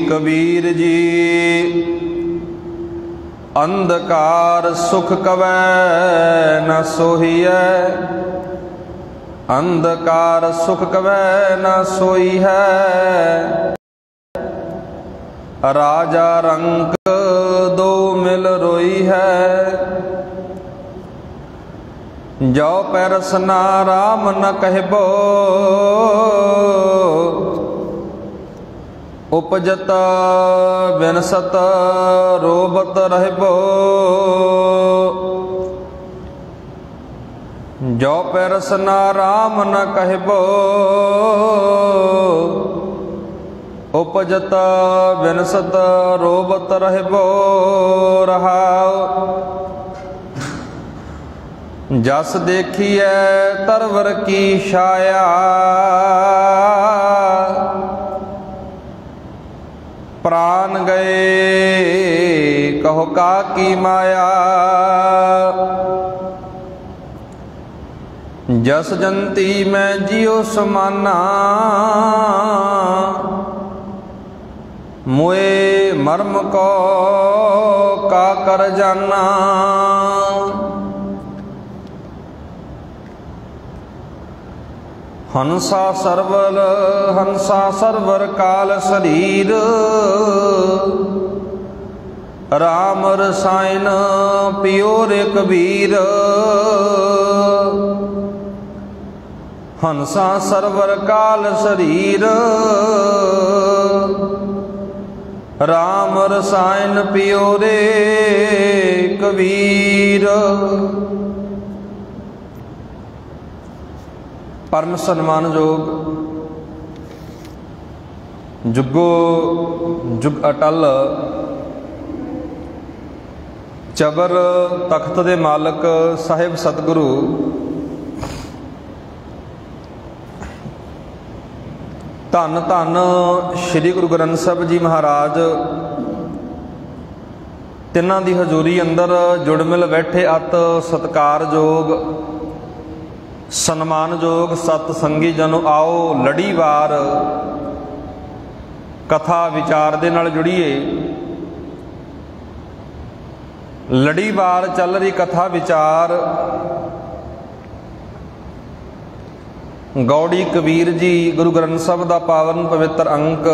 कबीर जी अंधकार सुख कवै न सोहिए, अंधकार सुख कवै न सोई है। राजा रंक दो मिल रोई है, जो पैरसना राम न कहबो। उपजत बिनसत रोबत रहबो, जो पैरसना राम न कहबो। उपजत बिनसत रोबत रहबो रहाओ। जस देखिए तरवर की छाया, प्राण गए कहो का की माया। जस जंती मैं जियो समाना, मोए मर्म को का कर जाना। हंसा सरवर काल शरीर, राम रसायन पियो रे कबीर। हंसा सरवर काल शरीर, राम रसायन पियो रे कबीर। परम सन्मानयोग जुगो जुग अटल चबर तख्त दे मालक साहिब सतगुरु धन धन श्री गुरु ग्रंथ साहिब जी महाराज तिन्हां दी हजूरी अंदर जुड़ मिल बैठे अत सत्कारयोग सन्मानयोग सतसंगी जनो आओ लड़ीवार कथा विचार दे नाल जुड़िए। लड़ीवार चल रही कथा विचार गौड़ी कबीर जी गुरु ग्रंथ साहिब दा पावन पवित्र अंक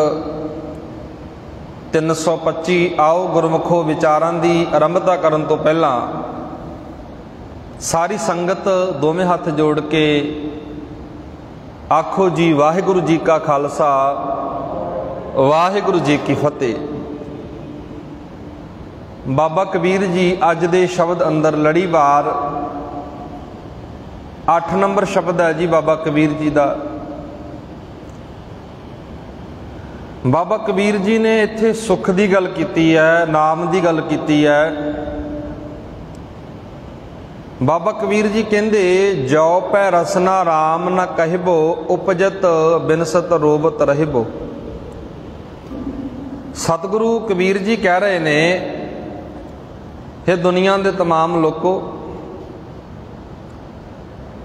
325। आओ गुरमुखो विचारां दी आरंभता करन तो पहला सारी संगत दोवें हाथ जोड़ के आखो जी वाहिगुरु जी का खालसा वाहिगुरु जी की फतेह। बाबा कबीर जी अज दे शब्द अंदर लड़ीवार 8 नंबर शब्द है जी बाबा कबीर जी का। बाबा कबीर जी ने इत्थे सुख की गल कीती है, नाम की गल कीती है। बाबा कबीर जी कहते जो पै रसना राम न कहबो, उपजत बिनसत रोबत रहबो। सतगुरु कबीर जी कह रहे ने, हे दुनिया के तमाम लोगों,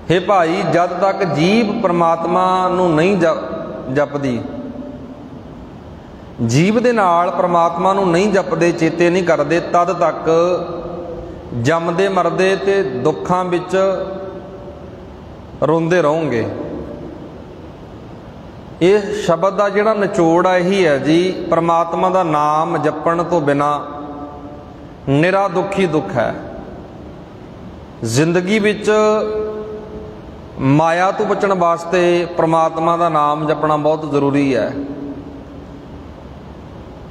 हे भाई, जद तक जीव परमात्मा नूं नहीं जपदी, जीव दे नाल परमात्मा नूं नहीं जपदे, चेते नहीं करदे, तद तक जमदे मरदे ते दुखां विच रोंदे रहोगे। इस शब्द का जिहड़ा निचोड़ है यही है जी, परमात्मा का नाम जपण तो बिना निरा दुख ही दुख है। जिंदगी विच माया तो बचण वास्ते परमात्मा का नाम जपना बहुत जरूरी है।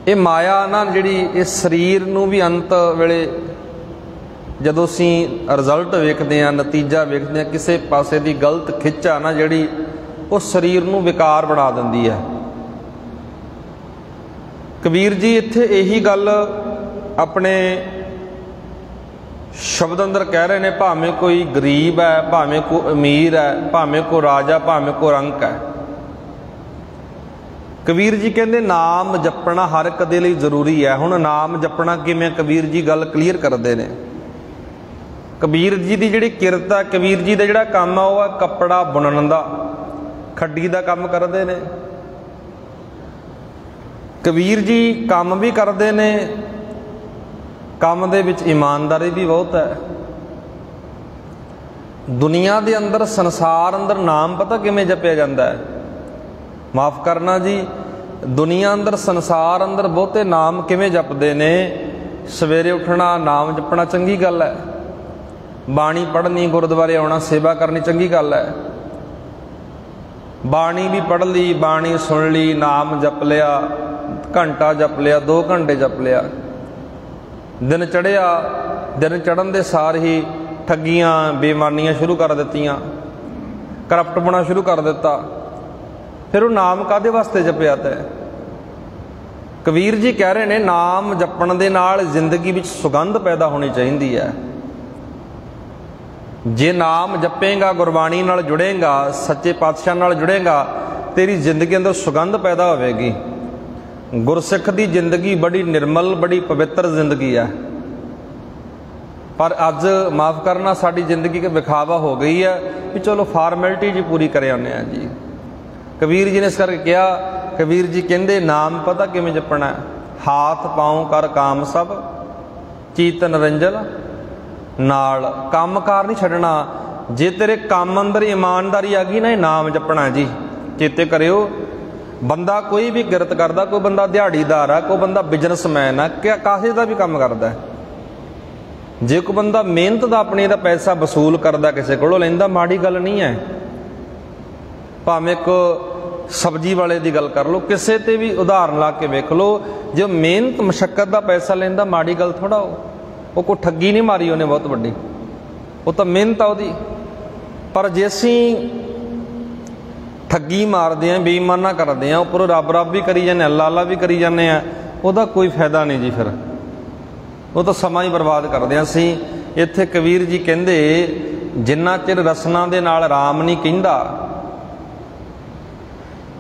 ये माया ना जिहड़ी इस शरीर नूं भी अंत वेले जदों असीं रिजल्ट वेखदे हां, नतीजा वेखदे हां, किसी पासे की गलत खिच आ ना जिहड़ी उस शरीर नूं विकार बना दिंदी है। कबीर जी इत्थे यही गल अपने शब्द अंदर कह रहे हैं, भावें कोई गरीब है, भावें कोई अमीर है, भावें कोई राजा, भावें कोई रंक है। कबीर जी कहते नाम जपना हर एक दे लई जरूरी है। हुण नाम जपना किवें, कबीर जी गल क्लीयर करते हैं। कबीर जी की जिहड़ी किरत है, कबीर जी का जिहड़ा काम है वह कपड़ा बुनन का, खड्डी का काम करते हैं। ਕਬੀਰ ਜੀ ਕੰਮ ਵੀ ਕਰਦੇ ਨੇ, ਕੰਮ ਦੇ ਵਿੱਚ ਇਮਾਨਦਾਰੀ ਵੀ ਬਹੁਤ ਹੈ। ਦੁਨੀਆ ਦੇ ਅੰਦਰ, ਸੰਸਾਰ ਅੰਦਰ ਨਾਮ ਪਤਾ ਕਿਵੇਂ ਜਪਿਆ ਜਾਂਦਾ ਹੈ? ਮਾਫ ਕਰਨਾ ਜੀ, ਦੁਨੀਆ ਅੰਦਰ, ਸੰਸਾਰ ਅੰਦਰ ਬਹੁਤੇ ਨਾਮ ਕਿਵੇਂ ਜਪਦੇ ਨੇ? ਸਵੇਰੇ ਉੱਠਣਾ, ਨਾਮ ਜਪਣਾ ਚੰਗੀ ਗੱਲ ਹੈ। ਬਾਣੀ ਪੜ੍ਹਨੀ, ਗੁਰਦੁਆਰੇ ਆਉਣਾ, ਸੇਵਾ ਕਰਨੀ ਚੰਗੀ ਗੱਲ ਹੈ। ਬਾਣੀ ਵੀ ਪੜ੍ਹ ਲਈ, ਬਾਣੀ ਸੁਣ ਲਈ, ਨਾਮ ਜਪ ਲਿਆ, ਘੰਟਾ ਜਪ ਲਿਆ, 2 ਘੰਟੇ ਜਪ ਲਿਆ। ਦਿਨ ਚੜ੍ਹਿਆ, ਦਿਨ ਚੜ੍ਹਨ ਦੇ ਸਾਰ ਹੀ ਠੱਗੀਆਂ, ਬੇਈਮਾਨੀਆਂ ਸ਼ੁਰੂ ਕਰ ਦਿੱਤੀਆਂ, ਕਰਪਟ ਹੋਣਾ ਸ਼ੁਰੂ ਕਰ ਦਿੱਤਾ। ਫਿਰ ਉਹ ਨਾਮ ਕਾਹਦੇ ਵਾਸਤੇ ਜਪਿਆ? ਤੈ ਕਬੀਰ ਜੀ ਕਹਿ ਰਹੇ ਨੇ, ਨਾਮ ਜਪਣ ਦੇ ਨਾਲ ਜ਼ਿੰਦਗੀ ਵਿੱਚ ਸੁਗੰਧ ਪੈਦਾ ਹੋਣੀ ਚਾਹੀਦੀ ਹੈ। ਜੇ ਨਾਮ ਜਪੇਗਾ, ਗੁਰਬਾਣੀ ਨਾਲ ਜੁੜੇਗਾ, ਸੱਚੇ ਪਾਤਸ਼ਾਹ ਨਾਲ ਜੁੜੇਗਾ, ਤੇਰੀ ਜ਼ਿੰਦਗੀ ਅੰਦਰ ਸੁਗੰਧ ਪੈਦਾ ਹੋਵੇਗੀ। ਗੁਰਸਿੱਖ ਦੀ ਜ਼ਿੰਦਗੀ ਬੜੀ ਨਿਰਮਲ, ਬੜੀ ਪਵਿੱਤਰ ਜ਼ਿੰਦਗੀ ਹੈ। ਪਰ ਅੱਜ ਮਾਫ ਕਰਨਾ, ਸਾਡੀ ਜ਼ਿੰਦਗੀ ਇੱਕ ਵਿਖਾਵਾ ਹੋ ਗਈ ਹੈ ਵੀ ਚਲੋ ਫਾਰਮੈਲਿਟੀ ਜੀ ਪੂਰੀ ਕਰ ਆਉਂਦੇ ਹਾਂ ਜੀ। ਕਬੀਰ ਜੀ ਨੇ ਇਸ ਕਰਕੇ ਕਿਹਾ, ਕਬੀਰ ਜੀ ਕਹਿੰਦੇ ਨਾਮ ਪਤਾ ਕਿਵੇਂ ਜਪਣਾ? ਹਾਥ ਪਾਉ ਕਰ ਕਾਮ ਸਭ, ਚੀਤ ਨਿਰੰਜਨ ਨਾਲ। ਕੰਮਕਾਰ ਨਹੀਂ ਛੱਡਣਾ। ਜੇ ਤੇਰੇ ਕੰਮ ਅੰਦਰ ਇਮਾਨਦਾਰੀ ਆ ਗਈ ਨਾ, ਇਹ ਨਾਮ ਜਪਣਾ ਜੀ। ਚੇਤੇ ਕਰਿਓ, ਬੰਦਾ ਕੋਈ ਵੀ ਕਿਰਤ ਕਰਦਾ, ਕੋਈ ਬੰਦਾ ਦਿਹਾੜੀਦਾਰ ਆ, ਕੋਈ ਬੰਦਾ ਬਿਜ਼ਨਸਮੈਨ ਆ, ਕਾਸੇ ਦਾ ਵੀ ਕੰਮ ਕਰਦਾ। ਜੇ ਕੋਈ ਬੰਦਾ ਮਿਹਨਤ ਦਾ ਆਪਣੀ ਦਾ ਪੈਸਾ ਵਸੂਲ ਕਰਦਾ, ਕਿਸੇ ਕੋਲੋਂ ਲੈਂਦਾ, ਮਾੜੀ ਗੱਲ ਨਹੀਂ ਹੈ। ਭਾਵੇਂ ਇੱਕ ਸਬਜ਼ੀ ਵਾਲੇ ਦੀ ਗੱਲ ਕਰ ਲਓ, ਕਿਸੇ ਤੇ ਵੀ ਉਦਾਹਰਨ ਲਾ ਕੇ ਵੇਖ ਲਓ, ਜੇ ਮਿਹਨਤ ਮਸ਼ੱਕਤ ਦਾ ਪੈਸਾ ਲੈਂਦਾ, ਮਾੜੀ ਗੱਲ ਥੋੜ੍ਹਾ ਉਹ ਕੋਈ ਠੱਗੀ ਨਹੀਂ ਮਾਰੀ ਉਹਨੇ ਬਹੁਤ ਵੱਡੀ, ਉਹ ਤਾਂ ਮਿਹਨਤ ਆ ਉਹਦੀ। ਪਰ ਜੇ ਅਸੀਂ ਠੱਗੀ ਮਾਰਦੇ ਹਾਂ, ਬੇਈਮਾਨਾ ਕਰਦੇ ਹਾਂ, ਉੱਪਰੋਂ ਰੱਬ ਰੱਬ ਵੀ ਕਰੀ ਜਾਂਦੇ ਹਾਂ, ਅੱਲਾ ਅੱਲਾ ਵੀ ਕਰੀ ਜਾਂਦੇ ਹਾਂ, ਉਹਦਾ ਕੋਈ ਫਾਇਦਾ ਨਹੀਂ ਜੀ। ਫਿਰ ਉਹ ਤਾਂ ਸਮਾਂ ਹੀ ਬਰਬਾਦ ਕਰਦੇ ਹਾਂ ਅਸੀਂ। ਇੱਥੇ ਕਬੀਰ ਜੀ ਕਹਿੰਦੇ, ਜਿੰਨਾ ਚਿਰ ਰਸਨਾ ਦੇ ਨਾਲ ਰਾਮ ਨਹੀਂ ਕਹਿੰਦਾ,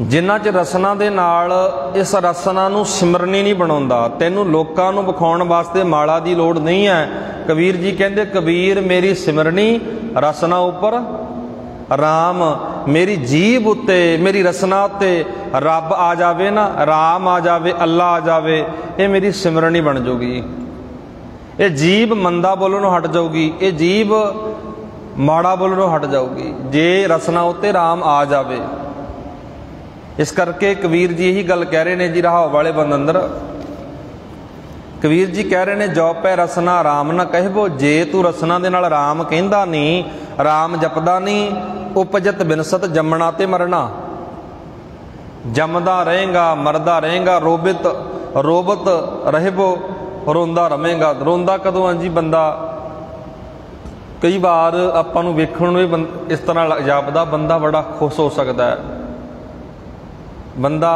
ਜਿੰਨਾ ਚਿਰ ਰਸਨਾ ਦੇ ਨਾਲ ਇਸ ਰਸਨਾ ਨੂੰ ਸਿਮਰਨੀ ਨਹੀਂ ਬਣਾਉਂਦਾ, ਤੈਨੂੰ ਲੋਕਾਂ ਨੂੰ ਵਿਖਾਉਣ ਵਾਸਤੇ ਮਾਲਾ ਦੀ ਲੋੜ ਨਹੀਂ ਹੈ। ਕਬੀਰ ਜੀ ਕਹਿੰਦੇ, ਕਬੀਰ ਮੇਰੀ ਸਿਮਰਨੀ ਰਸਨਾ ਉੱਪਰ ਰਾਮ, ਮੇਰੀ ਜੀਭ ਉੱਤੇ, ਮੇਰੀ ਰਸਨਾ ਉੱਤੇ ਰੱਬ ਆ ਜਾਵੇ ਨਾ, ਰਾਮ ਆ ਜਾਵੇ, ਅੱਲਾ ਆ ਜਾਵੇ, ਇਹ ਮੇਰੀ ਸਿਮਰਨੀ ਬਣ ਜਾਊਗੀ। ਇਹ ਜੀਭ ਮੰਦਾ ਬੋਲਣੋਂ ਹਟ ਜਾਊਗੀ, ਇਹ ਜੀਭ ਮਾੜਾ ਬੋਲਣੋਂ ਹਟ ਜਾਊਗੀ, ਜੇ ਰਸਨਾ ਉੱਤੇ ਰਾਮ ਆ ਜਾਵੇ। ਇਸ ਕਰਕੇ ਕਬੀਰ ਜੀ ਇਹੀ ਗੱਲ ਕਹਿ ਰਹੇ ਨੇ ਜੀ, ਰਹਾਉ ਵਾਲੇ ਬੰਦ ਅੰਦਰ। ਕਬੀਰ ਜੀ ਕਹਿ ਰਹੇ ਨੇ, ਜੋ ਪੈ ਰਸਨਾ ਰਾਮ ਨਾ ਕਹਿਬੋ। ਜੇ ਤੂੰ ਰਸਨਾ ਦੇ ਨਾਲ ਰਾਮ ਕਹਿੰਦਾ ਨਹੀਂ, ਰਾਮ ਜਪਦਾ ਨਹੀਂ, ਉਪਜਤ ਬਿਨਸਤ ਜੰਮਣਾ ਤੇ ਮਰਨਾ। ਜੰਮਦਾ ਰਹੇਗਾ, ਮਰਦਾ ਰਹੇਗਾ, ਰੋਬਤ ਰਹਿਬੋ, ਰੋਂਦਾ ਰਵੇਂਗਾ। ਰੋਂਦਾ ਕਦੋਂ ਆ ਜੀ? ਬੰਦਾ ਕਈ ਵਾਰ ਆਪਾਂ ਨੂੰ ਵੇਖਣ ਨੂੰ ਵੀ ਇਸ ਤਰ੍ਹਾਂ ਜਾਪਦਾ ਬੰਦਾ ਬੜਾ ਖੁਸ਼ ਹੋ ਸਕਦਾ ਹੈ, ਬੰਦਾ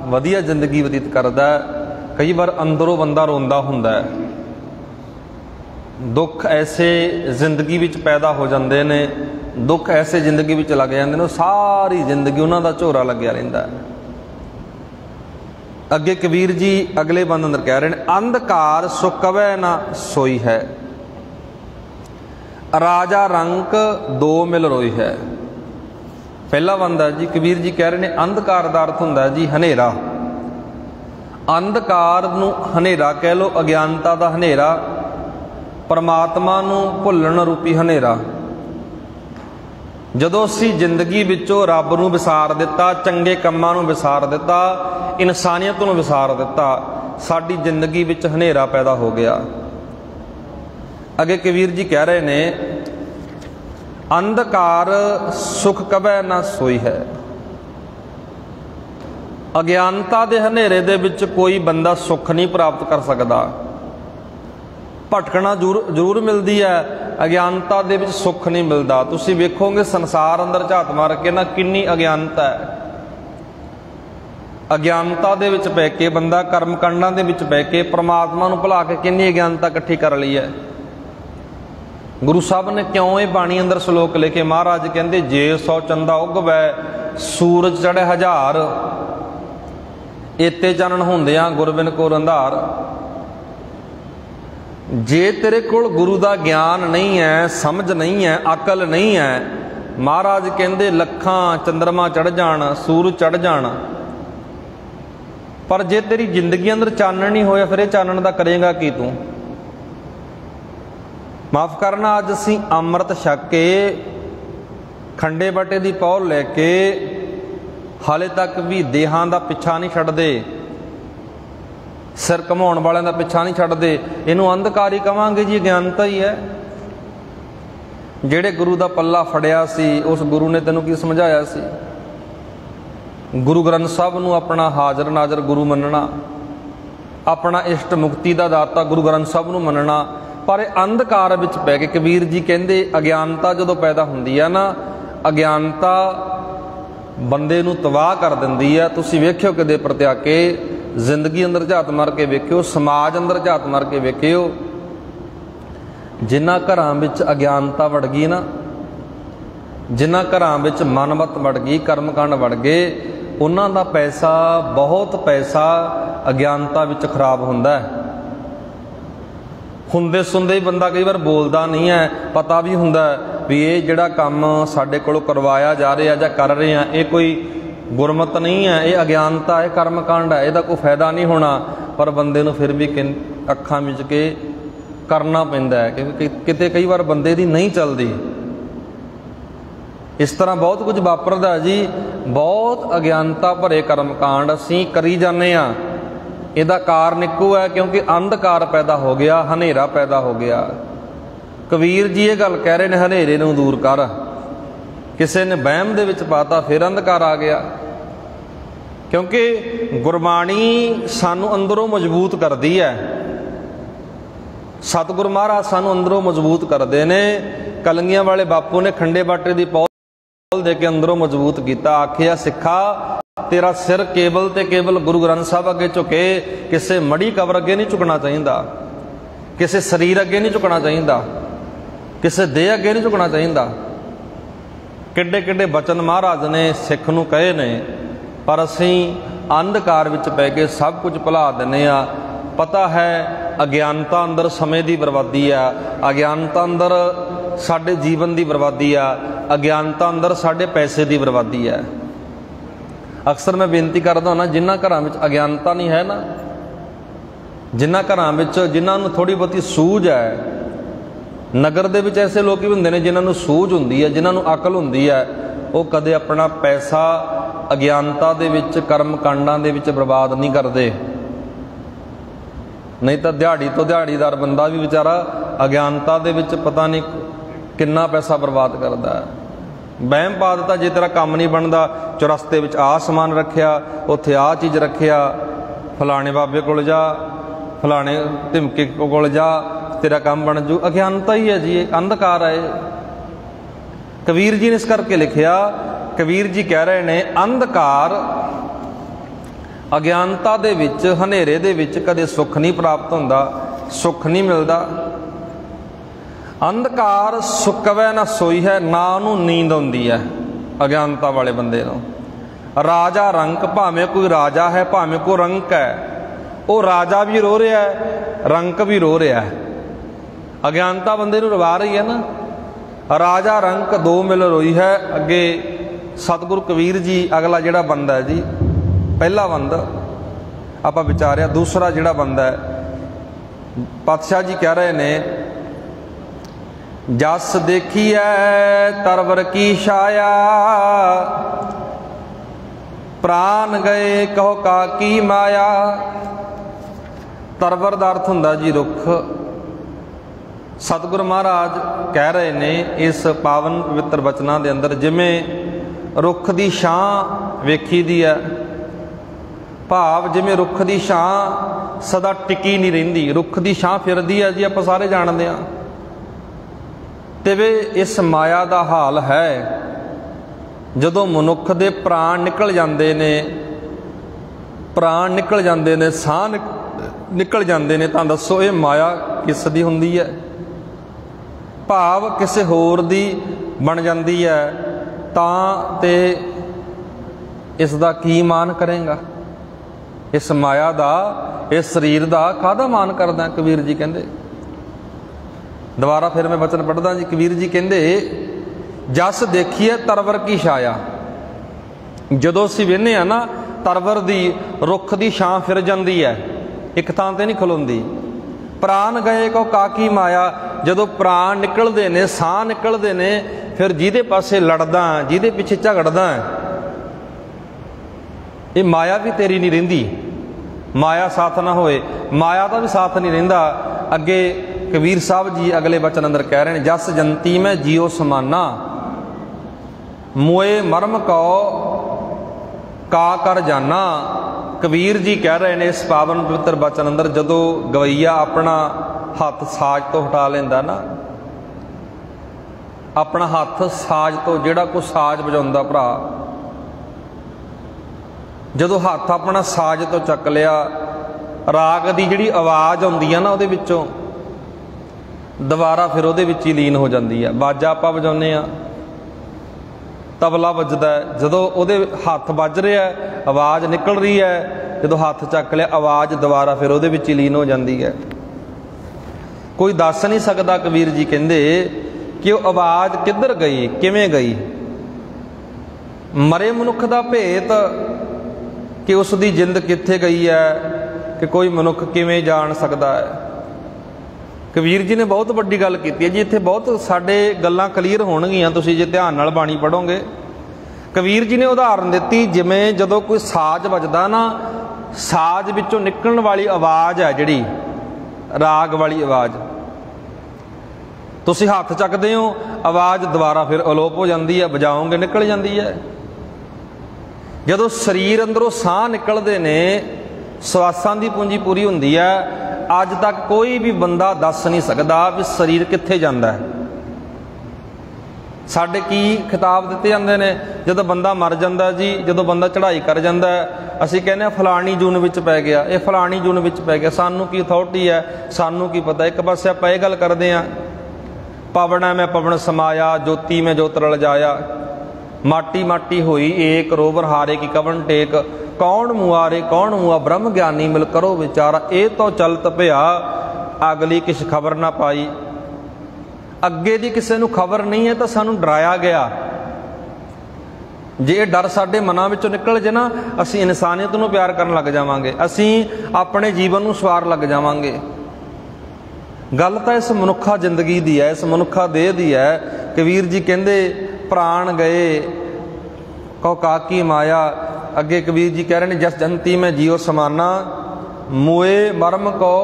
ਵਧੀਆ ਜ਼ਿੰਦਗੀ ਬਤੀਤ ਕਰਦਾ। ਕਈ ਵਾਰ ਅੰਦਰੋਂ ਬੰਦਾ ਰੋਂਦਾ ਹੁੰਦਾ ਹੈ। ਦੁੱਖ ਐਸੇ ਜ਼ਿੰਦਗੀ ਵਿੱਚ ਪੈਦਾ ਹੋ ਜਾਂਦੇ ਨੇ, ਦੁੱਖ ਐਸੇ ਜ਼ਿੰਦਗੀ ਵਿੱਚ ਲੱਗ ਜਾਂਦੇ ਨੇ, ਸਾਰੀ ਜ਼ਿੰਦਗੀ ਉਹਨਾਂ ਦਾ ਝੋਰਾ ਲੱਗਿਆ ਰਹਿੰਦਾ ਹੈ। ਅੱਗੇ ਕਬੀਰ ਜੀ ਅਗਲੇ ਬੰਦ ਅੰਦਰ ਕਹਿ ਰਹੇ ਨੇ, ਅੰਧਕਾਰ ਸੁਖ ਕਵੈ ਨਾ ਸੋਈ ਹੈ, ਰਾਜਾ ਰੰਕ ਦੋ ਮਿਲ ਰੋਈ ਹੈ। ਪਹਿਲਾ ਬੰਦ ਹੈ ਜੀ, ਕਬੀਰ ਜੀ ਕਹਿ ਰਹੇ ਨੇ, ਅੰਧਕਾਰ ਦਾ ਅਰਥ ਹੁੰਦਾ ਜੀ ਹਨੇਰਾ। ਅੰਧਕਾਰ ਨੂੰ ਹਨੇਰਾ ਕਹਿ ਲਓ, ਅਗਿਆਨਤਾ ਦਾ ਹਨੇਰਾ, ਪਰਮਾਤਮਾ ਨੂੰ ਭੁੱਲਣ ਰੂਪੀ ਹਨੇਰਾ। ਜਦੋਂ ਅਸੀਂ ਜ਼ਿੰਦਗੀ ਵਿੱਚੋਂ ਰੱਬ ਨੂੰ ਵਿਸਾਰ ਦਿੱਤਾ, ਚੰਗੇ ਕੰਮਾਂ ਨੂੰ ਵਿਸਾਰ ਦਿੱਤਾ, ਇਨਸਾਨੀਅਤ ਨੂੰ ਵਿਸਾਰ ਦਿੱਤਾ, ਸਾਡੀ ਜ਼ਿੰਦਗੀ ਵਿੱਚ ਹਨੇਰਾ ਪੈਦਾ ਹੋ ਗਿਆ। ਅੱਗੇ ਕਬੀਰ ਜੀ ਕਹਿ ਰਹੇ ਨੇ, ਅੰਧਕਾਰ ਸੁਖ ਕਭੈ ਨਾ ਸੋਈ ਹੈ। ਅਗਿਆਨਤਾ ਦੇ ਹਨੇਰੇ ਦੇ ਵਿੱਚ ਕੋਈ ਬੰਦਾ ਸੁੱਖ ਨਹੀਂ ਪ੍ਰਾਪਤ ਕਰ ਸਕਦਾ। ਭਟਕਣਾ ਜ਼ਰੂਰ ਮਿਲਦੀ ਹੈ, ਅਗਿਆਨਤਾ ਦੇ ਵਿੱਚ ਸੁੱਖ ਨਹੀਂ ਮਿਲਦਾ। ਤੁਸੀਂ ਵੇਖੋਗੇ ਸੰਸਾਰ ਅੰਦਰ ਝਾਤ ਮਾਰ ਕੇ ਨਾ, ਕਿੰਨੀ ਅਗਿਆਨਤਾ ਹੈ। ਅਗਿਆਨਤਾ ਦੇ ਵਿੱਚ ਪੈ ਕੇ ਬੰਦਾ ਕਰਮ ਕਾਂਡਾਂ ਦੇ ਵਿੱਚ ਪੈ ਕੇ ਪਰਮਾਤਮਾ ਨੂੰ ਭੁਲਾ ਕੇ ਕਿੰਨੀ ਅਗਿਆਨਤਾ ਇਕੱਠੀ ਕਰ ਲਈ ਹੈ। ਗੁਰੂ ਸਾਹਿਬ ਨੇ ਕਿਉਂ ਇਹ ਬਾਣੀ ਅੰਦਰ ਸ਼ਲੋਕ ਲਿਖੇ? ਮਹਾਰਾਜ ਕਹਿੰਦੇ, ਜੇ 100 ਚੰਦਾ ਉਗਵੈ ਸੂਰਜ ਚੜ੍ਹੇ 1000, ਏਤੇ ਚਾਨਣ ਹੁੰਦਿਆਂ ਗੁਰਬਿਨ ਕੋ ਰੰਧਾਰ। ਜੇ ਤੇਰੇ ਕੋਲ ਗੁਰੂ ਦਾ ਗਿਆਨ ਨਹੀਂ ਹੈ, ਸਮਝ ਨਹੀਂ ਹੈ, ਅਕਲ ਨਹੀਂ ਹੈ, ਮਹਾਰਾਜ ਕਹਿੰਦੇ ਲੱਖਾਂ ਚੰਦਰਮਾ ਚੜ੍ਹ ਜਾਣ, ਸੂਰਜ ਚੜ੍ਹ ਜਾਣ, पर जे तेरी जिंदगी अंदर चानण नहीं होया फिर ये चानण दा करेगा की तू। माफ़ करना, अज असी अमृत छक के खंडे बटे की पौल लैके हाले तक भी देहां दा पिछा नहीं छड्डदे, सिर घुमाउण वालियां दा पिछा नहीं छड्डदे। इनू अंधकार ही कहांगे जी, अज्ञानता ही है। जिहड़े गुरु दा पल्ला फड़िया सी उस गुरु ने तैनूं की समझाया सी? गुरु ग्रंथ साहब नूं अपना हाज़र नाज़र गुरु मनना, अपना इष्ट मुक्ति दा दाता गुरु ग्रंथ साहब नूं मनना। पर अंधकार विच पै के कबीर जी कहंदे अज्ञानता जदों पैदा हुंदी है ना, अज्ञानता बंदे नूं तबाह कर दिंदी है। तुसीं वेखिओ कदे प्रत्या के जिंदगी अंदर झात मार के वेखिओ, समाज अंदर झात मार के वेखिओ, जिन्हां घरां विच अज्ञानता वड़ गई ना, जिन्हां घरां विच मनमत वड़ गई, कर्मकांड वड़ गए, उन्हां दा पैसा, बहुत पैसा अज्ञानता विच खराब हुंदा है। हुंदे सुनदे ही बंदा कई बार बोलदा नहीं है, पता भी हुंदा है भी ये जिहड़ा काम साडे कोलों करवाया जा रहा जां कर रहे हैं ये कोई गुरमत नहीं है, ये अज्ञानता है, कर्मकांड है, इहदा कोई फायदा नहीं होना। पर बंदे नूं फिर भी अखां मिच के करना पैंदा है, क्योंकि किते कई बार बंदे दी नहीं चलदी। इस तरह बहुत कुछ वापरदा जी, बहुत अज्ञानता भरे कर्मकांड असीं करी जाने आ। इहदा कारण इक्को है, क्योंकि अंधकार पैदा हो गया, हनेरा पैदा हो गया। कबीर जी ये गल कह रहे ने, हनेरे नूं दूर कर। किसी ने वहम दे विच पाता, फिर अंधकार आ गया। क्योंकि गुरबाणी सानू अंदरों मजबूत करती है, सतगुरु महाराज सानू अंदरों मजबूत करते ने। कलंगियां वाले बापू ने खंडे बाटे की पौल दे के अंदरों मजबूत किया। आखिया सिखा तेरा सिर केवल ते केवल गुरु ग्रंथ साहब अगे झुके, किसी मड़ी कबर अगे नहीं झुकना चाहिए, किसी शरीर अगे नहीं झुकना चाहिए, किसी देह अगे नहीं झुकना चाहिए। किड्डे किड्डे बचन महाराज ने सिख नूं कहे ने, पर असीं अंधकार विच पै के सब कुछ भुला दिंदे आ। पता है अज्ञानता अंदर समय की बर्बादी है, अज्ञानता अंदर साडे जीवन की बर्बादी है, अज्ञानता अंदर साडे पैसे की बर्बादी है। अक्सर मैं बेनती करदा ना, जिन्हां घरां विच अज्ञानता नहीं है ना, जिन्हां घरां विच जिन्हां नूं थोड़ी बहुती सूझ है, नगर दे विच ऐसे लोग भी हुंदे ने जिन्हां नूं सूझ हुंदी है, जिन्हां नूं अकल हुंदी है, वो कदे अपना पैसा अज्ञानता दे विच कर्म कांडां दे विच बर्बाद नहीं करदे। नहीं तो दिहाड़ी तो दिहाड़ीदार बंदा भी बेचारा अज्ञानता दे विच पता नहीं किन्ना पैसा बर्बाद करता है। वहम पा दिता, जे तेरा काम नहीं बनता, चौरस्ते विच आ समान रखिया, उत्थे आ चीज़ रखिया, फलाने बाबे कोल जा, फलाने धिमके कोल जा, तेरा काम बन जू। अज्ञानता ही है जी, अंधकार है। कबीर जी ने इस करके लिखिया, कबीर जी कह रहे ने, अंधकार अज्ञानता दे विच, हनेरे दे विच कदे सुख नहीं प्राप्त होंदा, सुख नहीं मिलता। अंधकार सुकवै ना सोई है, ना उन्होंने नींद आती है अज्ञानता वाले बंदे नूं। राजा रंक, भावें कोई राजा है, भावें कोई रंक है, वो राजा भी रो रहा है, रंक भी रो रहा है। अज्ञानता बंदे नूं रवा रही है ना। राजा रंक दो मिल रोई है। अगे सतगुरु कबीर जी अगला जिहड़ा बंदा है जी, पहला बंदा आपां विचारिया, दूसरा जिहड़ा बंदा है, पातशाह जी कह रहे ने, जस देखिए तरवर की छाया, प्राण गए कहो का की माया। तरवर दा अर्थ हुंदा जी रुख। सतगुरु महाराज कह रहे ने इस पावन पवित्र बचनां दे अंदर, जिमें रुख दी छां वेखी दी है, भाव जिमें रुख दी छां सदा टिकी नहीं रहिंदी, रुख दी छां फिरदी है जी, आपां सारे जानते हैं। ते वे इस माया का हाल है, जदों मनुख दे प्राण निकल जाते ने, प्राण निकल जाते ने, साह निकल जाते ने, तां दसो ये माया किस दी हुंदी है? भाव किसी होर दी बन जाती है, तां ते इसदा की मान करेगा? इस माया का, इस शरीर का काहदा मान करदा? कबीर जी कहते, दोबारा फिर मैं वचन पढ़दा जी। कबीर जी कहते, जस देखिए तरवर की छाया। जदों असीं वेखने आ ना, तरवर दी रुख दी छां फिर जाती है, एक थां ते नहीं खलोंदी। प्राण गए को काकी माया, जदों प्राण निकलते ने, साह निकलते ने, फिर जिहदे पासे लड़दा, जिहदे पिछे झगड़दा, ये माया भी तेरी नहीं रहिंदी। माया साथ ना होए, माया का भी साथ नहीं रहिंदा। अगे कबीर साहब जी अगले वचन अंदर कह रहे हैं, जस जंती में जियो समाना, मोए मरम को का कर जाना। कबीर जी कह रहे हैं इस पावन पवित्र वचन अंदर, जदों गवैया अपना हथ साज तो हटा लेंदा ना, अपना हथ साज तो, जिहड़ा कोई साज वजाउंदा भरा, जदों हथ अपना साज तो चक लिया, राग की जिहड़ी आवाज़ आउंदी है ना, उहदे विचों दोबारा फिर उहदे विच ही लीन हो जाती है। बाजा आपां वजाउने आ, तबला वजदा है, जदों उहदे हथ वज रहा है, आवाज़ निकल रही है, जदों हथ चक लिया, आवाज़ दोबारा फिर उहदे विच ही लीन हो जाती है। कोई दस नहीं सकता, कबीर जी कहंदे कि वह आवाज़ किधर गई, किवें गई। मरे मनुख दा भेत कि उसकी जिंद कित्थे गई है, कि कोई मनुख किवें जान सकता है। कबीर जी ने बहुत वड्डी गल की है जी। इत्थे बहुत साडे गल्लां क्लीयर होणगीआं, तुसीं जे ध्यान नाल बाणी पढ़ोगे। कबीर जी ने उदाहरण दित्ती, जिवें जदों कोई साज वजदा ना, साज विचों निकलण वाली आवाज़ है जिहड़ी राग वाली आवाज़, तुसीं हथ चकदे हो, आवाज़ दोबारा फिर अलोप हो जाती है, बजाओगे निकल जाती है। जदों शरीर अंदरों साह निकलते ने, श्वासां दी पूंजी पूरी हुंदी है, अज तक कोई भी बंदा दस नहीं सकता भी शरीर कित्थे जांदा है। साडे की खिताब दिते जांदे ने, जदों बंदा मर जांदा जी, जदों बंदा चढ़ाई कर जांदा है, असीं कहने फलानी जून विच पै गया, ये फलानी जून विच पै गया। सानू की अथॉरिटी है, सानू की पता। एक पासे आपां इह गल करदे आ, पवना में पवन समाया, ज्योति में ज्योत रल जाया, माटी माटी होई एक, रोवर हारे की कवन टेक, कौन मुआरे कौन मुआ, ब्रह्म ज्ञानी मिल करो विचारा। ए तो चलत पिया, अगली किस खबर ना पाई। अगे दी किसी नूं खबर नहीं है, तो सानू डराया गया। जे डर साडे मनां विचों निकल जे ना, असीं इंसानियत नूं प्यार करन लग जावांगे, असीं अपने जीवन नूं सवार लग जावांगे। गल तां इस मनुखा जिंदगी दी है, इस मनुखा देह दी है। कबीर जी कहंदे प्राण गए कौ काकी माया। अगे कबीर जी कह रहे हैं, जस जंती में जियो समाना, मोए मरम को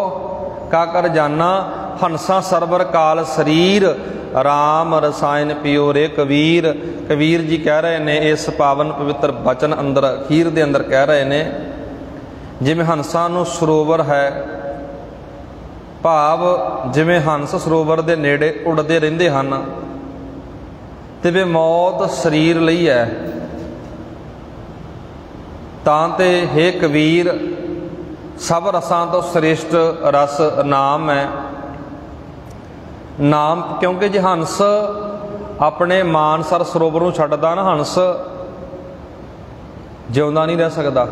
का कर जाना। हंसा सरवर काल शरीर, राम रसायन पियो रे कबीर। कबीर जी कह रहे ने इस पावन पवित्र वचन अंदर, अखीर दे अंदर कह रहे ने, जिवें हंसा नूं सरोवर है, भाव जिवें हंस सरोवर दे नेड़े उड़दे रहिंदे हन, ते वे मौत शरीर लई है। तां ते हे कबीर, सब रसां तो श्रेष्ठ रस नाम है। नाम क्योंकि जे हंस अपने मानसर सरोवर नूं छड्डदा ना, हंस जिउंदा नहीं रह सकदा।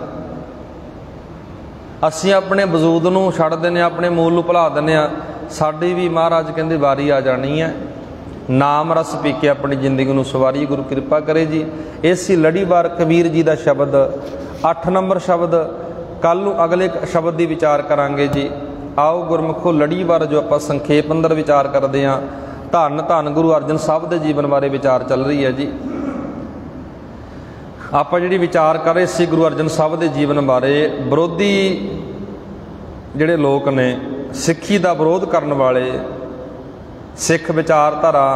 असीं अपने वजूद नूं छड्ड दिंदे आं, अपने मूल नूं भुला दिंदे आं। साडी भी महाराज कहंदे वारी आ जानी है, नाम रस पी के अपनी जिंदगी नूं सवारी। गुरु कृपा करे जी। इसी लड़ीवार कबीर जी का शब्द 8 नंबर शब्द, कल नूं अगले शब्द की विचार करांगे जी। आओ गुरमुखो, लड़ीवार जो आप संखेप अंदर विचार करते हैं, धन धन गुरु अर्जन साहब के जीवन बारे विचार चल रही है जी। आप जी विचार कर रहे सी गुरु अर्जन साहब के जीवन बारे। विरोधी जिहड़े लोग ने, सिੱਖੀ का विरोध करने वाले सिख विचारधारा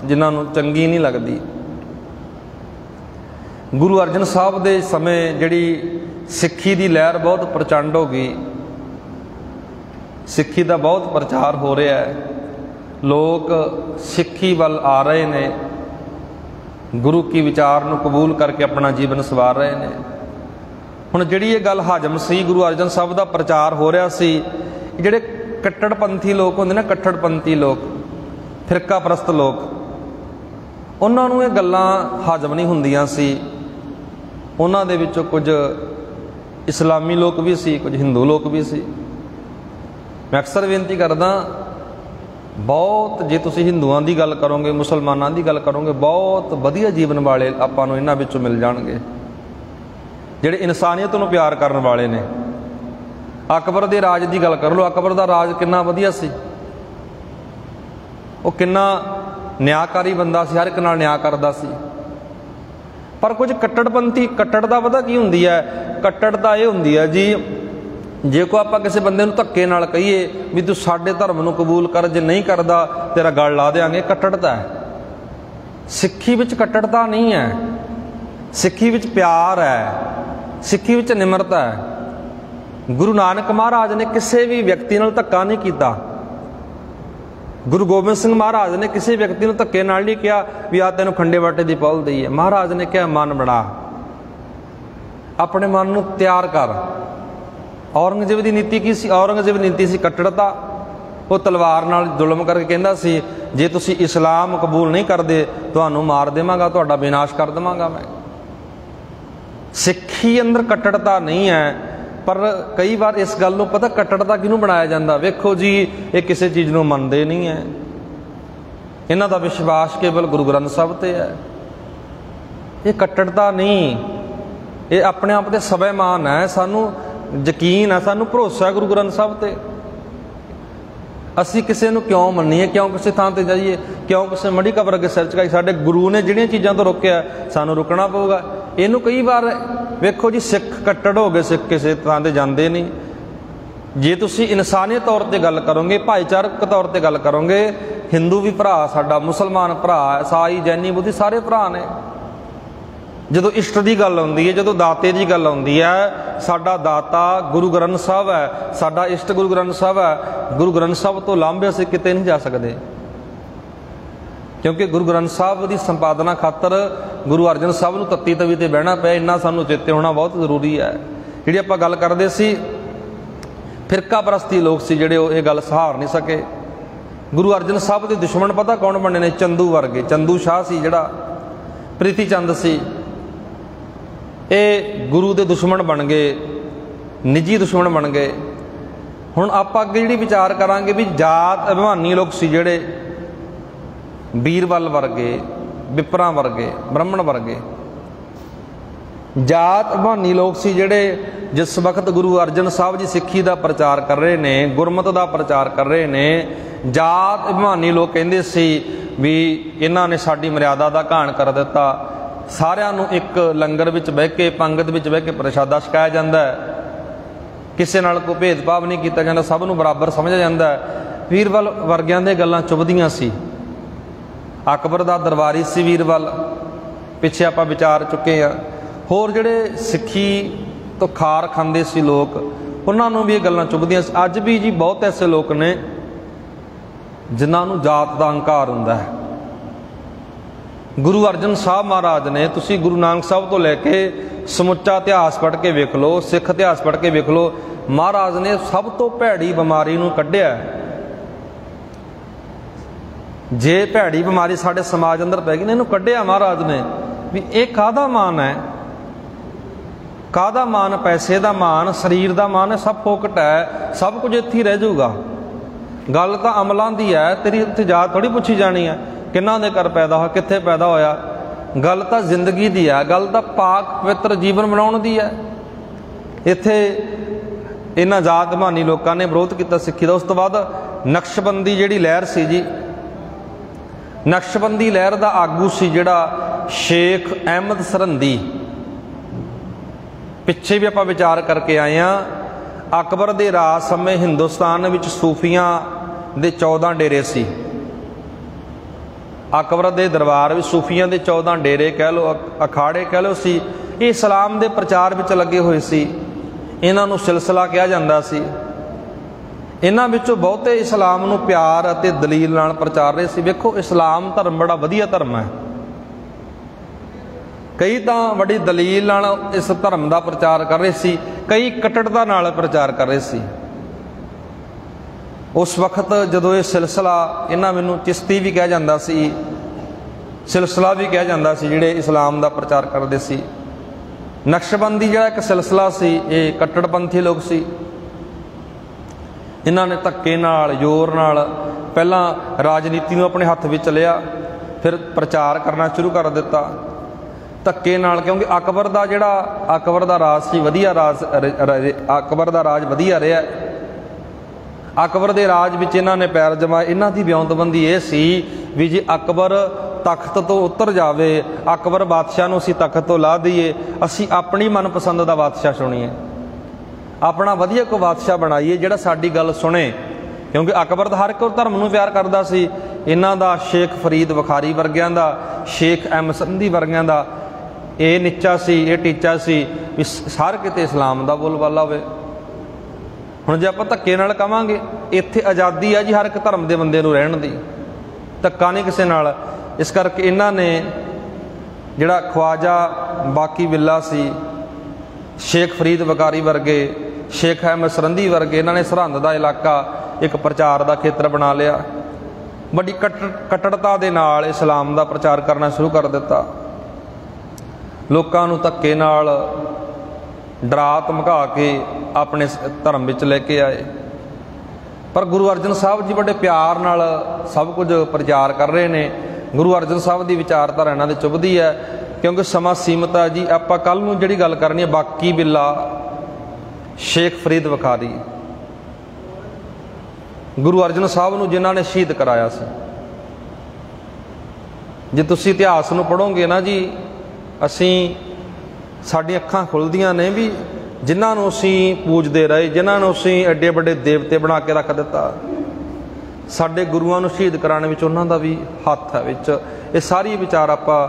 जिन्होंने चंगी नहीं लगती, गुरु अर्जन साहब के समय जिहड़ी सिੱਖੀ की लहर बहुत प्रचंड हो गई, सिੱਖੀ का बहुत प्रचार हो रहा है, लोग सिੱਖੀ वाल आ रहे हैं, गुरु की विचार को कबूल करके अपना जीवन सवार रहे हैं। हुण जिहड़ी ये गल हाजम सी, गुरु अर्जन साहब का प्रचार हो रहा सी, जिहड़े कट्टड़पंथी लोग होंदे ना, कट्टड़पंथी लोग, फिरका परस्त लोग, उन्होंने ये गल्लां हाजम नहीं हुंदियां सी। उन्हां दे विचों कुछ इस्लामी लोग भी सी, कुछ हिंदू लोग भी सी। मैं अक्सर बेनती करदा, बहुत जे तुसीं हिंदुआं दी गल करोगे, मुसलमानां दी गल करोगे, बहुत वधिया जीवन वाले आपां नूं इन्हां विचों मिल जाणगे। ਜਿਹੜੇ ਇਨਸਾਨੀਅਤ ਨੂੰ ਪਿਆਰ ਕਰਨ ਵਾਲੇ ਨੇ। ਅਕਬਰ ਦੇ ਰਾਜ ਦੀ ਗੱਲ ਕਰ ਲਓ, ਅਕਬਰ ਦਾ ਰਾਜ ਕਿੰਨਾ ਵਧੀਆ ਸੀ, ਉਹ ਕਿੰਨਾ ਨਿਆਂਕਾਰੀ ਬੰਦਾ ਸੀ, ਹਰ ਇੱਕ ਨਾਲ ਨਿਆਂ ਕਰਦਾ ਸੀ। ਪਰ ਕੁਝ ਕੱਟੜਪੰਥੀ, ਕੱਟੜਤਾ ਪਤਾ ਕੀ ਹੁੰਦੀ ਹੈ? ਕੱਟੜਤਾ ਇਹ ਹੁੰਦੀ ਹੈ ਜੀ, ਜੇ ਕੋ ਆਪਾਂ ਕਿਸੇ ਬੰਦੇ ਨੂੰ ਧੱਕੇ ਨਾਲ ਕਹੀਏ ਵੀ ਤੂੰ ਸਾਡੇ ਧਰਮ ਨੂੰ ਕਬੂਲ ਕਰ, ਜੇ ਨਹੀਂ ਕਰਦਾ ਤੇਰਾ ਗਲ ਲਾ ਦਿਆਂਗੇ, ਕੱਟੜਤਾ ਹੈ। ਸਿੱਖੀ ਵਿੱਚ ਕੱਟੜਤਾ ਨਹੀਂ ਹੈ, ਸਿੱਖੀ ਵਿੱਚ ਪਿਆਰ ਹੈ, ਸਿੱਖੀ ਵਿੱਚ ਨਿਮਰਤਾ ਹੈ। ਗੁਰੂ ਨਾਨਕ ਮਹਾਰਾਜ ਨੇ ਕਿਸੇ ਵੀ ਵਿਅਕਤੀ ਨਾਲ ਧੱਕਾ ਨਹੀਂ ਕੀਤਾ। ਗੁਰੂ ਗੋਬਿੰਦ ਸਿੰਘ ਮਹਾਰਾਜ ਨੇ ਕਿਸੇ ਵਿਅਕਤੀ ਨੂੰ ਧੱਕੇ ਨਾਲ ਨਹੀਂ ਕਿਹਾ ਵੀ ਆ ਤੈਨੂੰ ਖੰਡੇ ਬਾਟੇ ਦੀ ਪਹੁਲ ਦਈਏ। ਮਹਾਰਾਜ ਨੇ ਕਿਹਾ ਮਨ ਬਣਾ, ਆਪਣੇ ਮਨ ਨੂੰ ਤਿਆਰ ਕਰ। ਔਰੰਗਜ਼ੇਬ ਦੀ ਨੀਤੀ ਕੀ ਸੀ? ਔਰੰਗਜ਼ੇਬ ਦੀ ਨੀਤੀ ਸੀ ਕੱਟੜਤਾ। ਉਹ ਤਲਵਾਰ ਨਾਲ ਜ਼ੁਲਮ ਕਰਕੇ ਕਹਿੰਦਾ ਸੀ ਜੇ ਤੁਸੀਂ ਇਸਲਾਮ ਕਬੂਲ ਨਹੀਂ ਕਰਦੇ ਤੁਹਾਨੂੰ ਮਾਰ ਦੇਵਾਂਗਾ, ਤੁਹਾਡਾ ਵਿਨਾਸ਼ ਕਰ ਦੇਵਾਂਗਾ ਮੈਂ। ਸਿੱਖੀ ਅੰਦਰ ਕੱਟੜਤਾ ਨਹੀਂ ਹੈ। ਪਰ ਕਈ ਵਾਰ ਇਸ ਗੱਲ ਨੂੰ ਪਤਾ ਕੱਟੜਤਾ ਕਿਹਨੂੰ ਬਣਾਇਆ ਜਾਂਦਾ? ਵੇਖੋ ਜੀ, ਇਹ ਕਿਸੇ ਚੀਜ਼ ਨੂੰ ਮੰਨਦੇ ਨਹੀਂ ਹੈ, ਇਹਨਾਂ ਦਾ ਵਿਸ਼ਵਾਸ ਕੇਵਲ ਗੁਰੂ ਗ੍ਰੰਥ ਸਾਹਿਬ ਤੇ ਹੈ। ਇਹ ਕੱਟੜਤਾ ਨਹੀਂ, ਇਹ ਆਪਣੇ ਆਪ ਤੇ ਸਵੈਮਾਨ ਹੈ। ਸਾਨੂੰ ਯਕੀਨ ਹੈ, ਸਾਨੂੰ ਭਰੋਸਾ ਹੈ ਗੁਰੂ ਗ੍ਰੰਥ ਸਾਹਿਬ ਤੇ। ਅਸੀਂ ਕਿਸੇ ਨੂੰ ਕਿਉਂ ਮੰਨੀਏ, ਕਿਉਂ ਕਿਸੇ ਥਾਂ ਤੇ ਜਾਈਏ, ਕਿਉਂ ਕਿਸੇ ਮੜੀ ਕਬਰ ਅੱਗੇ ਸਿਰ ਝੁਕਾਈ? ਸਾਡੇ ਗੁਰੂ ਨੇ ਜਿਹੜੀਆਂ ਚੀਜ਼ਾਂ ਤੋਂ ਰੋਕਿਆ ਸਾਨੂੰ ਰੁਕਣਾ ਪਊਗਾ। ਇਹਨੂੰ ਕਈ ਵਾਰ ਵੇਖੋ ਜੀ, ਸਿੱਖ ਕੱਟੜ ਹੋ ਗਏ, ਸਿੱਖ ਕਿਸੇ ਥਾਂ ਤੇ ਜਾਂਦੇ ਨਹੀਂ। ਜੇ ਤੁਸੀਂ ਇਨਸਾਨੀਅਤ ਤੌਰ ਤੇ ਗੱਲ ਕਰੋਗੇ, ਭਾਈਚਾਰਕ ਤੌਰ ਤੇ ਗੱਲ ਕਰੋਗੇ, ਹਿੰਦੂ ਵੀ ਭਰਾ ਸਾਡਾ, ਮੁਸਲਮਾਨ ਭਰਾ, ਈਸਾਈ, ਜੈਨੀ, ਬੁੱਧੀ ਸਾਰੇ ਭਰਾ ਨੇ। ਜਦੋਂ ਇਸ਼ਟ ਦੀ ਗੱਲ ਆਉਂਦੀ ਹੈ, ਜਦੋਂ ਦਾਤੇ ਦੀ ਗੱਲ ਆਉਂਦੀ ਹੈ, ਸਾਡਾ ਦਾਤਾ ਗੁਰੂ ਗ੍ਰੰਥ ਸਾਹਿਬ ਹੈ, ਸਾਡਾ ਇਸ਼ਟ ਗੁਰੂ ਗ੍ਰੰਥ ਸਾਹਿਬ ਹੈ। ਗੁਰੂ ਗ੍ਰੰਥ ਸਾਹਿਬ ਤੋਂ ਲਾਂਭੇ ਅਸੀਂ ਕਿਤੇ ਨਹੀਂ ਜਾ ਸਕਦੇ, ਕਿਉਂਕਿ ਗੁਰੂ ਗ੍ਰੰਥ ਸਾਹਿਬ ਦੀ ਸੰਪਾਦਨਾ ਖਾਤਰ ਗੁਰੂ ਅਰਜਨ ਸਾਹਿਬ ਨੂੰ ਤੱਤੀ ਤਵੀ ਤੇ ਬਹਿਣਾ ਪਿਆ। ਇੰਨਾ ਸਾਨੂੰ ਚੇਤੇ ਹੋਣਾ ਬਹੁਤ ਜ਼ਰੂਰੀ ਹੈ। ਜਿਹੜੀ ਆਪਾਂ ਗੱਲ ਕਰਦੇ ਸੀ, ਫਿਰਕਾ ਪ੍ਰਸਤੀ ਲੋਕ ਸੀ ਜਿਹੜੇ, ਉਹ ਇਹ ਗੱਲ ਸਹਾਰ ਨਹੀਂ ਸਕੇ। ਗੁਰੂ ਅਰਜਨ ਸਾਹਿਬ ਦੇ ਦੁਸ਼ਮਣ ਪਤਾ ਕੌਣ ਬਣੇ ਨੇ? ਚੰਦੂ ਵਰਗੇ। ਚੰਦੂ ਸ਼ਾਹ ਸੀ ਜਿਹੜਾ, ਪ੍ਰੀਤੀ ਚੰਦ ਸੀ, ਇਹ ਗੁਰੂ ਦੇ ਦੁਸ਼ਮਣ ਬਣ ਗਏ, ਨਿੱਜੀ ਦੁਸ਼ਮਣ ਬਣ ਗਏ। ਹੁਣ ਆਪਾਂ ਅੱਗੇ ਜਿਹੜੀ ਵਿਚਾਰ ਕਰਾਂਗੇ ਵੀ ਜਾਤ ਅਭਿਮਾਨੀ ਲੋਕ ਸੀ ਜਿਹੜੇ, ਬੀਰਬਲ ਵਰਗੇ, ਵਿਪਰਾਂ ਵਰਗੇ, ਬ੍ਰਾਹਮਣ ਵਰਗੇ ਜਾਤ ਅਭਿਮਾਨੀ ਲੋਕ ਸੀ ਜਿਹੜੇ ਜਿਸ ਵਕਤ ਗੁਰੂ ਅਰਜਨ ਸਾਹਿਬ ਜੀ ਸਿੱਖੀ ਦਾ ਪ੍ਰਚਾਰ ਕਰ ਰਹੇ ਨੇ, ਗੁਰਮਤਿ ਦਾ ਪ੍ਰਚਾਰ ਕਰ ਰਹੇ ਨੇ, ਜਾਤ ਅਭਿਮਾਨੀ ਲੋਕ ਕਹਿੰਦੇ ਸੀ ਵੀ ਇਹਨਾਂ ਨੇ ਸਾਡੀ ਮਰਿਆਦਾ ਦਾ ਘਾਣ ਕਰ ਦਿੱਤਾ। ਸਾਰਿਆਂ ਨੂੰ ਇੱਕ ਲੰਗਰ ਵਿੱਚ ਬਹਿ ਕੇ, ਪੰਗਤ ਵਿੱਚ ਬਹਿ ਕੇ ਪ੍ਰਸ਼ਾਦਾ ਛਕਾਇਆ ਜਾਂਦਾ ਹੈ, ਕਿਸੇ ਨਾਲ ਕੋਈ ਭੇਦਭਾਵ ਨਹੀਂ ਕੀਤਾ ਜਾਂਦਾ, ਸਭ ਨੂੰ ਬਰਾਬਰ ਸਮਝਿਆ ਜਾਂਦਾ ਹੈ। ਵੀਰਬਲ ਵਰਗਿਆਂ ਦੇ ਗੱਲਾਂ ਚੁੱਭਦੀਆਂ ਸੀ। ਅਕਬਰ ਦਾ ਦਰਬਾਰੀ ਸੀ ਵੀਰਬਲ, ਪਿੱਛੇ ਆਪਾਂ ਵਿਚਾਰ ਚੁੱਕੇ ਹਾਂ। ਹੋਰ ਜਿਹੜੇ ਸਿੱਖੀ ਤੋਂ ਖਾਰ ਖਾਂਦੇ ਸੀ ਲੋਕ, ਉਹਨਾਂ ਨੂੰ ਵੀ ਇਹ ਗੱਲਾਂ ਚੁੱਭਦੀਆਂ ਸੀ। ਅੱਜ ਵੀ ਜੀ ਬਹੁਤ ਐਸੇ ਲੋਕ ਨੇ ਜਿਨ੍ਹਾਂ ਨੂੰ ਜਾਤ ਦਾ ਹੰਕਾਰ ਹੁੰਦਾ ਹੈ। ਗੁਰੂ ਅਰਜਨ ਸਾਹਿਬ ਮਹਾਰਾਜ ਨੇ, ਤੁਸੀਂ ਗੁਰੂ ਨਾਨਕ ਸਾਹਿਬ ਤੋਂ ਲੈ ਕੇ ਸਮੁੱਚਾ ਇਤਿਹਾਸ ਪੜ੍ਹ ਕੇ ਵੇਖ ਲਓ, ਸਿੱਖ ਇਤਿਹਾਸ ਪੜ੍ਹ ਕੇ ਵੇਖ ਲਓ, ਮਹਾਰਾਜ ਨੇ ਸਭ ਤੋਂ ਭੈੜੀ ਬਿਮਾਰੀ ਨੂੰ ਕੱਢਿਆ। ਜੇ ਭੈੜੀ ਬਿਮਾਰੀ ਸਾਡੇ ਸਮਾਜ ਅੰਦਰ ਪੈ ਗਈ ਨਾ, ਇਹਨੂੰ ਕੱਢਿਆ ਮਹਾਰਾਜ ਨੇ। ਵੀ ਇਹ ਕਾਹਦਾ ਮਾਨ ਹੈ? ਕਾਹਦਾ ਮਾਨ? ਪੈਸੇ ਦਾ ਮਾਨ, ਸਰੀਰ ਦਾ ਮਾਨ ਹੈ, ਸਭ ਫੋਕਟ ਹੈ, ਸਭ ਕੁਝ ਇੱਥੇ ਹੀ ਰਹਿ ਜਾਊਗਾ। ਗੱਲ ਤਾਂ ਅਮਲਾਂ ਦੀ ਹੈ, ਤੇਰੀ ਉੱਥੇ ਜਾ ਥੋੜ੍ਹੀ ਪੁੱਛੀ ਜਾਣੀ ਹੈ ਕਿਹਨਾਂ ਦੇ ਘਰ ਪੈਦਾ ਹੋਇਆ, ਕਿੱਥੇ ਪੈਦਾ ਹੋਇਆ। ਗੱਲ ਤਾਂ ਜ਼ਿੰਦਗੀ ਦੀ ਹੈ, ਗੱਲ ਤਾਂ ਪਾਕ ਪਵਿੱਤਰ ਜੀਵਨ ਬਣਾਉਣ ਦੀ ਹੈ। ਇੱਥੇ ਇਹਨਾਂ ਜਾਤ ਅਭਿਮਾਨੀ ਲੋਕਾਂ ਨੇ ਵਿਰੋਧ ਕੀਤਾ ਸਿੱਖੀ ਦਾ। ਉਸ ਤੋਂ ਬਾਅਦ ਨਕਸ਼ਬੰਦੀ ਜਿਹੜੀ ਲਹਿਰ ਸੀ ਜੀ, ਨਕਸ਼ਬੰਦੀ ਲਹਿਰ ਦਾ ਆਗੂ ਸੀ ਜਿਹੜਾ ਸ਼ੇਖ ਅਹਿਮਦ ਸਰਹੰਦੀ। ਪਿੱਛੇ ਵੀ ਆਪਾਂ ਵਿਚਾਰ ਕਰਕੇ ਆਏ ਹਾਂ। ਅਕਬਰ ਦੇ ਰਾਜ ਸਮੇਂ ਹਿੰਦੁਸਤਾਨ ਵਿੱਚ ਸੂਫੀਆਂ ਦੇ 14 ਡੇਰੇ ਸੀ। ਅਕਬਰ ਦੇ ਦਰਬਾਰ ਵਿੱਚ ਸੂਫੀਆਂ ਦੇ 14 ਡੇਰੇ ਕਹਿ ਲਓ, ਅਖਾੜੇ ਕਹਿ ਲਓ ਸੀ। ਇਹ ਇਸਲਾਮ ਦੇ ਪ੍ਰਚਾਰ ਵਿੱਚ ਲੱਗੇ ਹੋਏ ਸੀ। ਇਹਨਾਂ ਨੂੰ ਸਿਲਸਿਲਾ ਕਿਹਾ ਜਾਂਦਾ ਸੀ। ਇਹਨਾਂ ਵਿੱਚੋਂ ਬਹੁਤੇ ਇਸਲਾਮ ਨੂੰ ਪਿਆਰ ਅਤੇ ਦਲੀਲ ਨਾਲ ਪ੍ਰਚਾਰ ਰਹੇ ਸੀ। ਵੇਖੋ, ਇਸਲਾਮ ਧਰਮ ਬੜਾ ਵਧੀਆ ਧਰਮ ਹੈ। ਕਈ ਤਾਂ ਬੜੀ ਦਲੀਲ ਨਾਲ ਇਸ ਧਰਮ ਦਾ ਪ੍ਰਚਾਰ ਕਰ ਰਹੇ ਸੀ, ਕਈ ਕੱਟੜਤਾ ਨਾਲ ਪ੍ਰਚਾਰ ਕਰ ਰਹੇ ਸੀ। ਉਸ ਵਕਤ ਜਦੋਂ ਇਹ ਸਿਲਸਿਲਾ, ਇਹਨਾਂ ਮੈਨੂੰ ਚਿਸ਼ਤੀ ਵੀ ਕਿਹਾ ਜਾਂਦਾ ਸੀ, ਸਿਲਸਿਲਾ ਵੀ ਕਿਹਾ ਜਾਂਦਾ ਸੀ, ਜਿਹੜੇ ਇਸਲਾਮ ਦਾ ਪ੍ਰਚਾਰ ਕਰਦੇ ਸੀ। ਨਕਸ਼ਬੰਦੀ ਜਿਹੜਾ ਇੱਕ ਸਿਲਸਿਲਾ ਸੀ, ਇਹ ਕੱਟੜਪੰਥੀ ਲੋਕ ਸੀ। ਇਹਨਾਂ ਨੇ ਧੱਕੇ ਨਾਲ, ਜ਼ੋਰ ਨਾਲ ਪਹਿਲਾਂ ਰਾਜਨੀਤੀ ਨੂੰ ਆਪਣੇ ਹੱਥ ਵਿੱਚ ਲਿਆ, ਫਿਰ ਪ੍ਰਚਾਰ ਕਰਨਾ ਸ਼ੁਰੂ ਕਰ ਦਿੱਤਾ। ਧੱਕੇ ਨਾਲ, ਕਿਉਂਕਿ ਅਕਬਰ ਦਾ ਰਾਜ ਸੀ ਵਧੀਆ ਰਾਜ, ਅਕਬਰ ਦਾ ਰਾਜ ਵਧੀਆ ਰਿਹਾ। ਅਕਬਰ ਦੇ ਰਾਜ ਵਿੱਚ ਇਹਨਾਂ ਨੇ ਪੈਰ ਜਮਾਏ। ਇਹਨਾਂ ਦੀ ਵਿਉਂਤਬੰਦੀ ਇਹ ਸੀ ਵੀ ਜੇ ਅਕਬਰ ਤਖਤ ਤੋਂ ਉਤਰ ਜਾਵੇ, ਅਕਬਰ ਬਾਦਸ਼ਾਹ ਨੂੰ ਅਸੀਂ ਤਖਤ ਤੋਂ ਲਾ ਦਈਏ, ਅਸੀਂ ਆਪਣੀ ਮਨਪਸੰਦ ਦਾ ਬਾਦਸ਼ਾਹ ਚੁਣੀਏ, ਆਪਣਾ ਵਧੀਆ ਕੋਈ ਬਾਦਸ਼ਾਹ ਬਣਾਈਏ ਜਿਹੜਾ ਸਾਡੀ ਗੱਲ ਸੁਣੇ। ਕਿਉਂਕਿ ਅਕਬਰ ਤਾਂ ਹਰ ਇੱਕ ਧਰਮ ਨੂੰ ਪਿਆਰ ਕਰਦਾ ਸੀ। ਇਹਨਾਂ ਦਾ ਸ਼ੇਖ ਫਰੀਦ ਬੁਖਾਰੀ ਵਰਗਿਆਂ ਦਾ, ਸ਼ੇਖ ਅਹਿਮਦ ਸੰਧੀ ਵਰਗਿਆਂ ਦਾ ਇਹ ਨਿੱਚਾ ਸੀ, ਇਹ ਟੀਚਾ ਸੀ ਵੀ ਹਰ ਕਿਤੇ ਇਸਲਾਮ ਦਾ ਬੋਲਬਾਲਾ ਹੋਵੇ। ਹੁਣ ਜੇ ਆਪਾਂ ਧੱਕੇ ਨਾਲ ਕਵਾਂਗੇ, ਇੱਥੇ ਆਜ਼ਾਦੀ ਆ ਜੀ ਹਰ ਇੱਕ ਧਰਮ ਦੇ ਬੰਦੇ ਨੂੰ ਰਹਿਣ ਦੀ, ਧੱਕਾ ਨਹੀਂ ਕਿਸੇ ਨਾਲ। ਇਸ ਕਰਕੇ ਇਹਨਾਂ ਨੇ ਜਿਹੜਾ ਖਵਾਜਾ ਬਾਕੀ ਬਿੱਲਾ ਸੀ, ਸ਼ੇਖ ਫਰੀਦ ਬੁਖਾਰੀ ਵਰਗੇ, ਸ਼ੇਖ ਅਹਿਮਦ ਸਰੰਦੀ ਵਰਗੇ, ਇਹਨਾਂ ਨੇ ਸਰਹੰਦ ਦਾ ਇਲਾਕਾ ਇੱਕ ਪ੍ਰਚਾਰ ਦਾ ਖੇਤਰ ਬਣਾ ਲਿਆ। ਬੜੀ ਕੱਟੜਤਾ ਦੇ ਨਾਲ ਇਸਲਾਮ ਦਾ ਪ੍ਰਚਾਰ ਕਰਨਾ ਸ਼ੁਰੂ ਕਰ ਦਿੱਤਾ। ਲੋਕਾਂ ਨੂੰ ਧੱਕੇ ਨਾਲ ਡਰਾ ਧਮਕਾ ਕੇ ਆਪਣੇ ਧਰਮ ਵਿੱਚ ਲੈ ਕੇ ਆਏ। ਪਰ ਗੁਰੂ ਅਰਜਨ ਸਾਹਿਬ ਜੀ ਬੜੇ ਪਿਆਰ ਨਾਲ ਸਭ ਕੁਝ ਪ੍ਰਚਾਰ ਕਰ ਰਹੇ ਨੇ। ਗੁਰੂ ਅਰਜਨ ਸਾਹਿਬ ਦੀ ਵਿਚਾਰਧਾਰਾ ਇਹਨਾਂ ਦੇ ਚੁੱਭਦੀ ਹੈ, ਕਿਉਂਕਿ ਸਮਾਂ ਸੀਮਤ ਹੈ ਜੀ। ਆਪਾਂ ਕੱਲ੍ਹ ਨੂੰ ਜਿਹੜੀ ਗੱਲ ਕਰਨੀ ਹੈ, ਬਾਕੀ ਬਿੱਲਾ, ਸ਼ੇਖ ਫਰੀਦ ਬੁਖਾਰੀ, ਗੁਰੂ ਅਰਜਨ ਸਾਹਿਬ ਨੂੰ ਜਿਨ੍ਹਾਂ ਨੇ ਸ਼ਹੀਦ ਕਰਾਇਆ ਸੀ। ਜੇ ਤੁਸੀਂ ਇਤਿਹਾਸ ਨੂੰ ਪੜ੍ਹੋਗੇ ਨਾ ਜੀ, ਸਾਡੀਆਂ ਅੱਖਾਂ ਖੁੱਲ੍ਹਦੀਆਂ ਨੇ ਵੀ ਜਿਨ੍ਹਾਂ ਨੂੰ ਅਸੀਂ ਪੂਜਦੇ ਰਹੇ, ਜਿਨ੍ਹਾਂ ਨੂੰ ਅਸੀਂ ਐਡੇ ਵੱਡੇ ਦੇਵਤੇ ਬਣਾ ਕੇ ਰੱਖ ਦਿੱਤਾ, ਸਾਡੇ ਗੁਰੂਆਂ ਨੂੰ ਸ਼ਹੀਦ ਕਰਾਉਣ ਵਿੱਚ ਉਹਨਾਂ ਦਾ ਵੀ ਹੱਥ ਹੈ ਵਿੱਚ। ਇਹ ਸਾਰੀ ਵਿਚਾਰ ਆਪਾਂ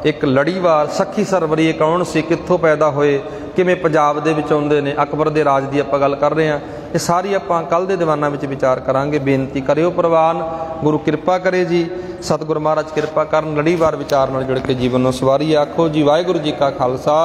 ਇੱਕ ਲੜੀਵਾਰ ਸੱਖੀ ਸਰਵਰੀ ਕੌਣ ਸੀ, ਕਿੱਥੋਂ ਪੈਦਾ ਹੋਏ, ਕਿਵੇਂ ਪੰਜਾਬ ਦੇ ਵਿੱਚ ਆਉਂਦੇ ਨੇ, ਅਕਬਰ ਦੇ ਰਾਜ ਦੀ ਆਪਾਂ ਗੱਲ ਕਰ ਰਹੇ ਹਾਂ। ਇਹ ਸਾਰੀ ਆਪਾਂ ਕੱਲ੍ਹ ਦੇ ਦੀਵਾਨਾਂ ਵਿੱਚ ਵਿਚਾਰ ਕਰਾਂਗੇ। ਬੇਨਤੀ ਕਰਿਓ ਪ੍ਰਵਾਨ, ਗੁਰੂ ਕਿਰਪਾ ਕਰੇ ਜੀ, ਸਤਿਗੁਰੂ ਮਹਾਰਾਜ ਕਿਰਪਾ ਕਰਨ। ਲੜੀਵਾਰ ਵਿਚਾਰ ਨਾਲ ਜੁੜ ਕੇ ਜੀਵਨ ਨੂੰ ਸਵਾਰੀਏ। ਆਖੋ ਜੀ ਵਾਹਿਗੁਰੂ ਜੀ ਕਾ ਖਾਲਸਾ,